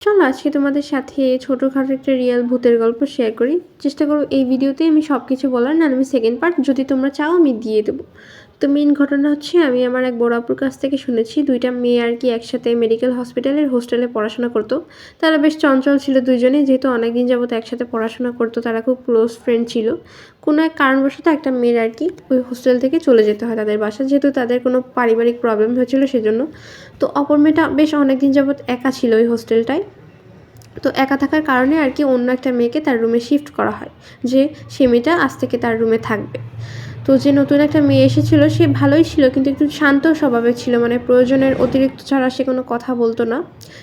চলো আজকে তোমাদের সাথে ছোটখাটো একটা রিয়েল ভূতের গল্প শেয়ার করি। চেষ্টা করো এই ভিডিওতে আমি সব কিছু বলার, না আমি সেকেন্ড পার্ট যদি তোমরা চাও আমি দিয়ে দেবো। তো মেন ঘটনা হচ্ছে, আমি আমার এক বড় আপুর কাছ থেকে শুনেছি, দুইটা মেয়ে আর কি একসাথে মেডিকেল হসপিটালের হোস্টেলে পড়াশোনা করতো। তারা বেশ চঞ্চল ছিল দুইজনে, যেহেতু অনেকদিন যাবত একসাথে পড়াশোনা করতো, তারা খুব ক্লোজ ফ্রেন্ড ছিল। কোনো এক কারণবশত একটা মেয়ের আর কি ওই হোস্টেল থেকে চলে যেতে হয় তাদের বাসা, যেহেতু তাদের কোনো পারিবারিক প্রবলেম হয়েছিল সেজন্য। তো অপর মেয়েটা বেশ অনেকদিন যাবত একা ছিল ওই হোস্টেলটায়। তো একা থাকার কারণে আর কি অন্য একটা মেয়েকে তার রুমে শিফট করা হয়, যে সে মেয়েটা আজ থেকে তার রুমে থাকবে। তো যে নতুন একটা মেয়ে এসেছিলো সে ভালোই ছিল, কিন্তু একটু শান্ত স্বভাবের ছিল, মানে প্রয়োজনের অতিরিক্ত ছাড়া সে কোনো কথা বলতো না,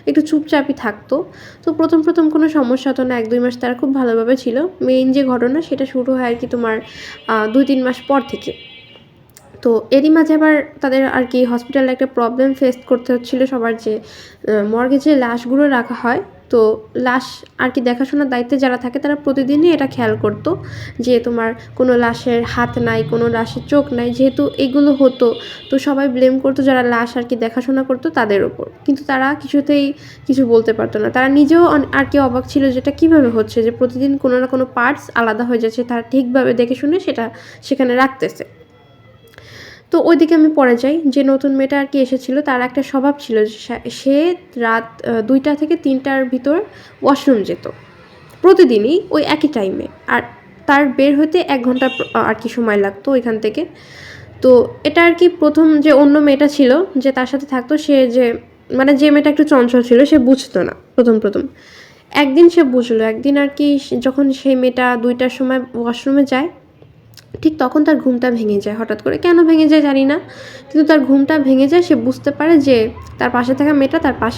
একটু চুপচাপই থাকতো। তো প্রথম প্রথম কোনো সমস্যা হতো না, 1-2 মাস তারা খুব ভালোভাবে ছিল। মেইন যে ঘটনা সেটা শুরু হয় আর কি তোমার 2-3 মাস পর থেকে। তো এরই মাঝে আবার তাদের আর কি হসপিটালে একটা প্রবলেম ফেস করতে হচ্ছিলো সবার, যে মর্গে যে লাশগুলো রাখা হয়, তো লাশ আর কি দেখাশোনার দায়িত্বে যারা থাকে তারা প্রতিদিনই এটা খেয়াল করতো যে তোমার কোনো লাশের হাত নাই, কোনো লাশের চোখ নাই। যেহেতু এগুলো হতো, তো সবাই ব্লেম করতো যারা লাশ আর কি দেখাশোনা করতো তাদের ওপর, কিন্তু তারা কিছুতেই কিছু বলতে পারতো না। তারা নিজেও আর কি অবাক ছিল যেটা কীভাবে হচ্ছে, যে প্রতিদিন কোনো না কোনো পার্টস আলাদা হয়ে যাচ্ছে, তারা ঠিকভাবে দেখে শুনে সেটা সেখানে রাখতেছে। তো ওইদিকে আমি পরে যাই, যে নতুন মেয়েটা আর কি এসেছিলো তার একটা স্বভাব ছিল যে সে রাত 2টা থেকে 3টার ভিতর ওয়াশরুম যেত প্রতিদিনই ওই একই টাইমে, আর তার বের হতে 1 ঘন্টা আর কি সময় লাগতো ওইখান থেকে। তো এটা আর কি প্রথম যে অন্য মেয়েটা ছিল যে তার সাথে থাকতো, সে যে মানে যে মেয়েটা একটু চঞ্চল ছিল সে বুঝতো না প্রথম প্রথম। একদিন সে বুঝলো, একদিন আর কি যখন সেই মেয়েটা 2টার সময় ওয়াশরুমে যায়, ঠিক তখন তার ঘুমটা ভেঙে যায় হঠাৎ করে। কেন ভেঙে যায় জানি না, কিন্তু তার ঘুমটা ভেঙে যায়। সে বুঝতে পারে যে তার পাশে থাকা মেয়েটা তার পাশে